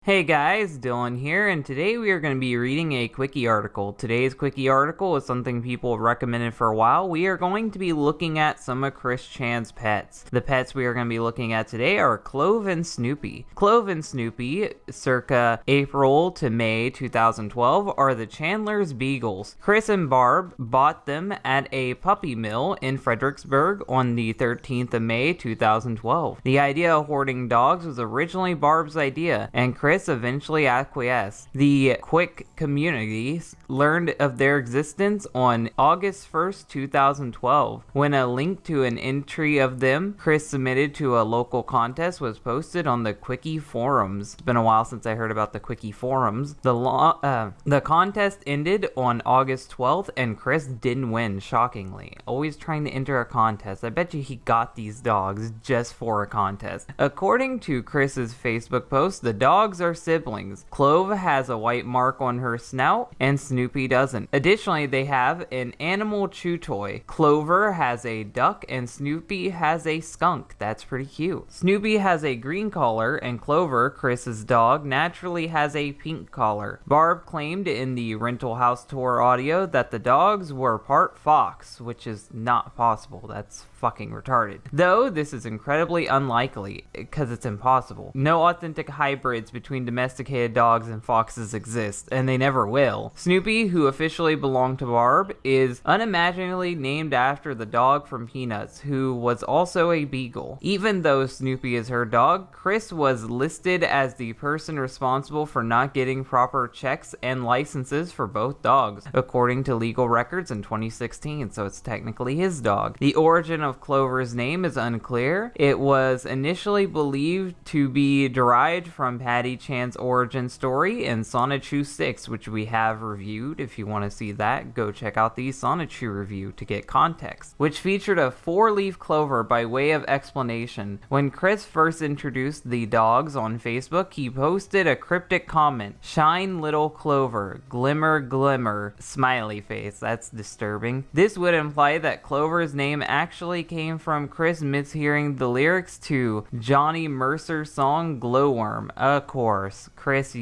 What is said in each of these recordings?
Hey guys, Dylan here, and today we are going to be reading a quickie article. Today's quickie article is something people have recommended for a while. We are going to be looking at some of Chris Chan's pets. The pets we are going to be looking at today are Clover and Snoopy. Clover and Snoopy, circa April to May 2012, are the Chandler's Beagles. Chris and Barb bought them at a puppy mill in Fredericksburg on the 13th of May 2012. The idea of hoarding dogs was originally Barb's idea, and Chris eventually acquiesced. The Quick community learned of their existence on August 1st, 2012, when a link to an entry of them Chris submitted to a local contest was posted on the Quickie forums. It's been a while since I heard about the Quickie forums. The contest ended on August 12th, and Chris didn't win, shockingly. Always trying to enter a contest. I bet you he got these dogs just for a contest. According to Chris's Facebook post, the dogs are siblings. Clove has a white mark on her snout, and Snoopy doesn't. Additionally, they have an animal chew toy. Clover has a duck, and Snoopy has a skunk. That's pretty cute. Snoopy has a green collar, and Clover, Chris's dog, naturally has a pink collar. Barb claimed in the rental house tour audio that the dogs were part fox, which is not possible. That's fucking retarded. Though this is incredibly unlikely, because it's impossible. No authentic hybrids between domesticated dogs and foxes exist, and they never will. Snoopy, who officially belonged to Barb, is unimaginably named after the dog from Peanuts, who was also a beagle. Even though Snoopy is her dog, Chris was listed as the person responsible for not getting proper checks and licenses for both dogs, according to legal records in 2016, so it's technically his dog. The origin of Clover's name is unclear. It was initially believed to be derived from Patty Chan's origin story in CWCki, which we have reviewed. If you want to see that, go check out the CWCki review to get context, which featured a 4-leaf clover by way of explanation. When Chris first introduced the dogs on Facebook, he posted a cryptic comment: "Shine little clover, glimmer glimmer, smiley face." That's disturbing. This would imply that Clover's name actually came from Chris mishearing the lyrics to Johnny Mercer's song Glowworm. Of course, Chris,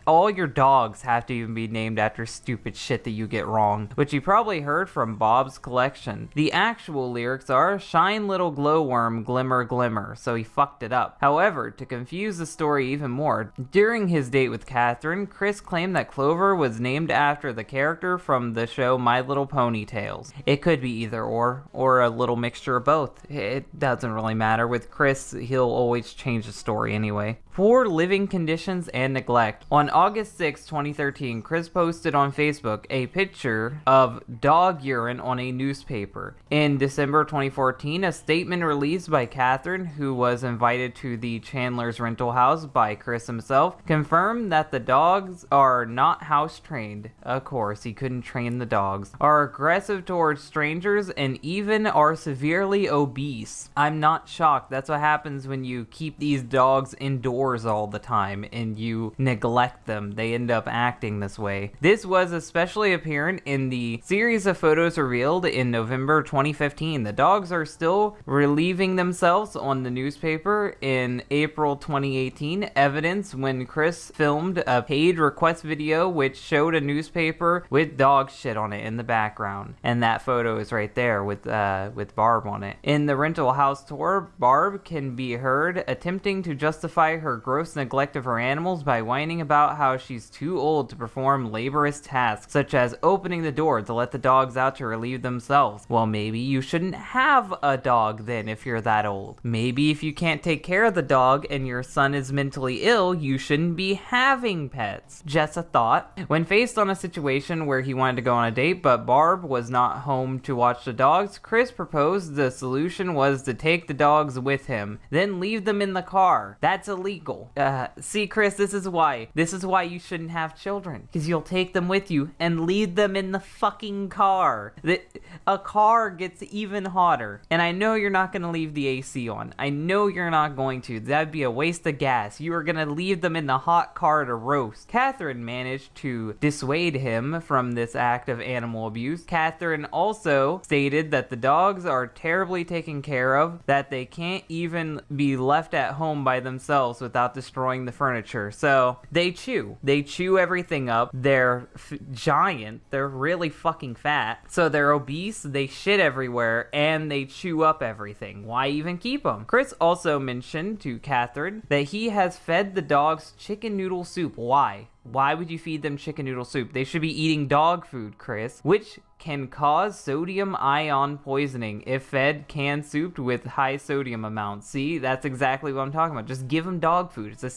all your dogs have to even be named after stupid shit that you get wrong, which you probably heard from Bob's Collection. The actual lyrics are "Shine little glowworm, glimmer glimmer," so he fucked it up. However, to confuse the story even more, during his date with Catherine, Chris claimed that Clover was named after the character from the show My Little Pony Tales. It could be either or a little mixture of both. It doesn't really matter. With Chris, he'll always change the story anyway. Poor living conditions and neglect. On August 6, 2013, Chris posted on Facebook a picture of dog urine on a newspaper. In December 2014, a statement released by Catherine, who was invited to the Chandler's rental house by Chris himself, confirmed that the dogs are not house trained. Of course, he couldn't train the dogs. Are aggressive towards strangers and even are severely obese. I'm not shocked. That's what happens when you keep these dogs indoors all the time and you neglect them. They end up acting this way. This was especially apparent in the series of photos revealed in November 2015. The dogs are still relieving themselves on the newspaper in April 2018. Evidence when Chris filmed a paid request video which showed a newspaper with dog shit on it in the background, and that photo is right there with Barb on it. In the rental house tour, Barb can be heard attempting to justify her gross neglect of her animals by whining about how she's too old to perform laborious tasks, such as opening the door to let the dogs out to relieve themselves. Well, maybe you shouldn't have a dog then if you're that old. Maybe if you can't take care of the dog and your son is mentally ill, you shouldn't be having pets. Just a thought. When faced on a situation where he wanted to go on a date but Barb was not home to watch the dogs, Chris proposed the solution was to take the dogs with him, then leave them in the car. That's illegal. See, Chris, this is why you shouldn't have children, because you'll take them with you and leave them in the fucking car. A car gets even hotter, and I know you're not going to leave the AC on. I know you're not going to. That'd be a waste of gas. You are going to leave them in the hot car to roast. Catherine managed to dissuade him from this act of animal abuse. Catherine also stated that the dogs are terribly taken care of, that they can't even be left at home by themselves without destroying the furniture. So they chew everything up. They're giant. They're really fucking fat. So they're obese, they shit everywhere, and they chew up everything. Why even keep them? Chris also mentioned to Catherine that he has fed the dogs chicken noodle soup. Why? Why would you feed them chicken noodle soup? They should be eating dog food, Chris, which can cause sodium ion poisoning if fed canned soup with high sodium amounts. See, that's exactly what I'm talking about. Just give them dog food. It's a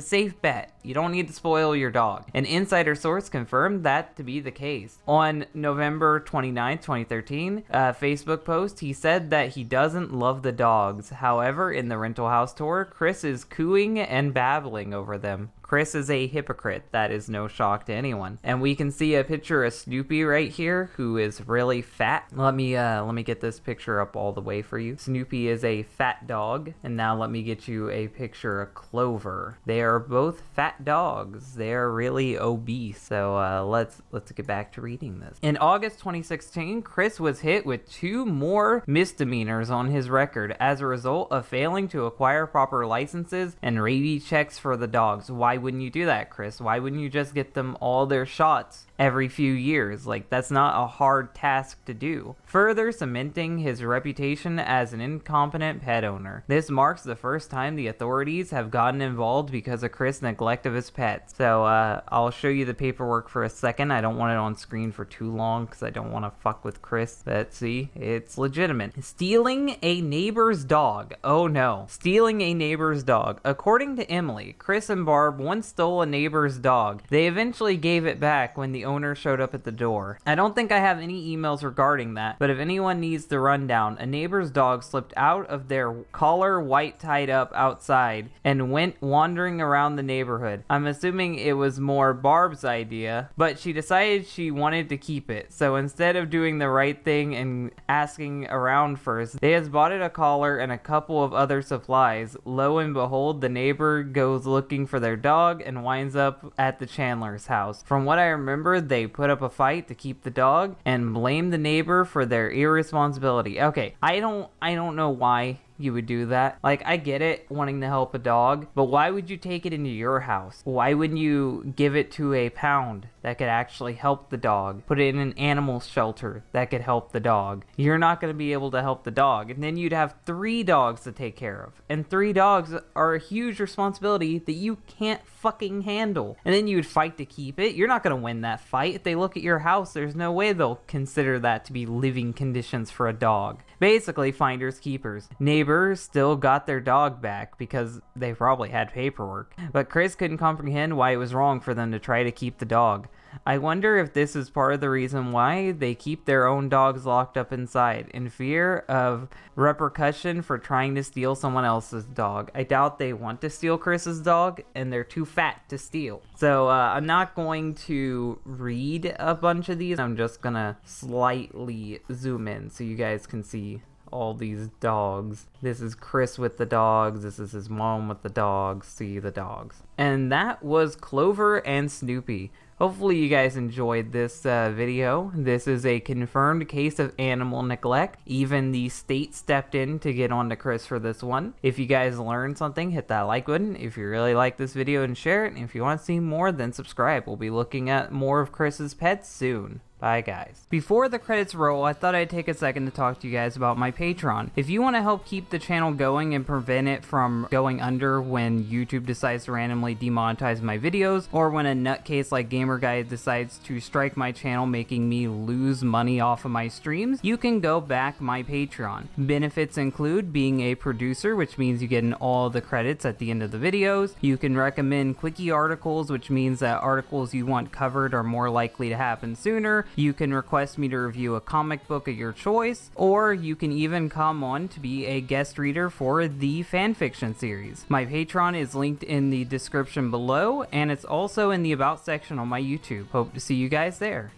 safe bet. You don't need to spoil your dog. An insider source confirmed that to be the case. On November 29th, 2013, Facebook post, he said that he doesn't love the dogs. However, in the rental house tour, Chris is cooing and babbling over them. Chris is a hypocrite. That is no shock to anyone. And we can see a picture of Snoopy right here, who is really fat. Let me get this picture up all the way for you. Snoopy is a fat dog, and now let me get you a picture of Clover. They are both fat dogs. They are really obese. So let's get back to reading this. In August 2016, Chris was hit with 2 more misdemeanors on his record as a result of failing to acquire proper licenses and rabies checks for the dogs. Why wouldn't you do that, Chris? Why wouldn't you just get them all their shots every few years? Like, that's not a hard task to do. Further cementing his reputation as an incompetent pet owner. This marks the first time the authorities have gotten involved because of Chris' neglect of his pets. So I'll show you the paperwork for a second. I don't want it on screen for too long because I don't want to fuck with Chris. But see, it's legitimate. Stealing a neighbor's dog. Oh no. Stealing a neighbor's dog. According to Emily, Chris and Barb once stole a neighbor's dog. They eventually gave it back when the owner showed up at the door. I don't think I have any emails regarding that, but if anyone needs the rundown, a neighbor's dog slipped out of their collar white tied up outside and went wandering around the neighborhood. I'm assuming it was more Barb's idea, but she decided she wanted to keep it. So instead of doing the right thing and asking around first, they has bought it a collar and a couple of other supplies. Lo and behold, the neighbor goes looking for their dog and winds up at the Chandler's house. From what I remember, they put up a fight to keep the dog and blame the neighbor for their irresponsibility. Okay, I don't know why you would do that. Like, I get it, wanting to help a dog, but why would you take it into your house? Why wouldn't you give it to a pound that could actually help the dog? Put it in an animal shelter that could help the dog. You're not going to be able to help the dog, and then you'd have 3 dogs to take care of, and 3 dogs are a huge responsibility that you can't fucking handle. And then you would fight to keep it. You're not going to win that fight. If they look at your house, there's no way they'll consider that to be living conditions for a dog. Basically, finders keepers. Neighbors still got their dog back because they probably had paperwork, but Chris couldn't comprehend why it was wrong for them to try to keep the dog. I wonder if this is part of the reason why they keep their own dogs locked up inside, in fear of repercussion for trying to steal someone else's dog. I doubt they want to steal Chris's dog, and they're too fat to steal. So I'm not going to read a bunch of these. I'm just gonna slightly zoom in so you guys can see all these dogs. This is Chris with the dogs. This is his mom with the dogs. See the dogs. And that was Clover and Snoopy. Hopefully you guys enjoyed this video. This is a confirmed case of animal neglect. Even the state stepped in to get on to Chris for this one. If you guys learned something, hit that like button. If you really like this video, and share it. And if you want to see more, then subscribe. We'll be looking at more of Chris's pets soon. Bye, guys. Before the credits roll, I thought I'd take a second to talk to you guys about my Patreon. If you want to help keep the channel going and prevent it from going under when YouTube decides to randomly demonetize my videos, or when a nutcase like Gamer Guy decides to strike my channel, making me lose money off of my streams, you can go back my Patreon. Benefits include being a producer, which means you get all the credits at the end of the videos. You can recommend quickie articles, which means that articles you want covered are more likely to happen sooner. You can request me to review a comic book of your choice, or you can even come on to be a guest reader for the fanfiction series. My Patreon is linked in the description below, and it's also in the About section on my YouTube. Hope to see you guys there.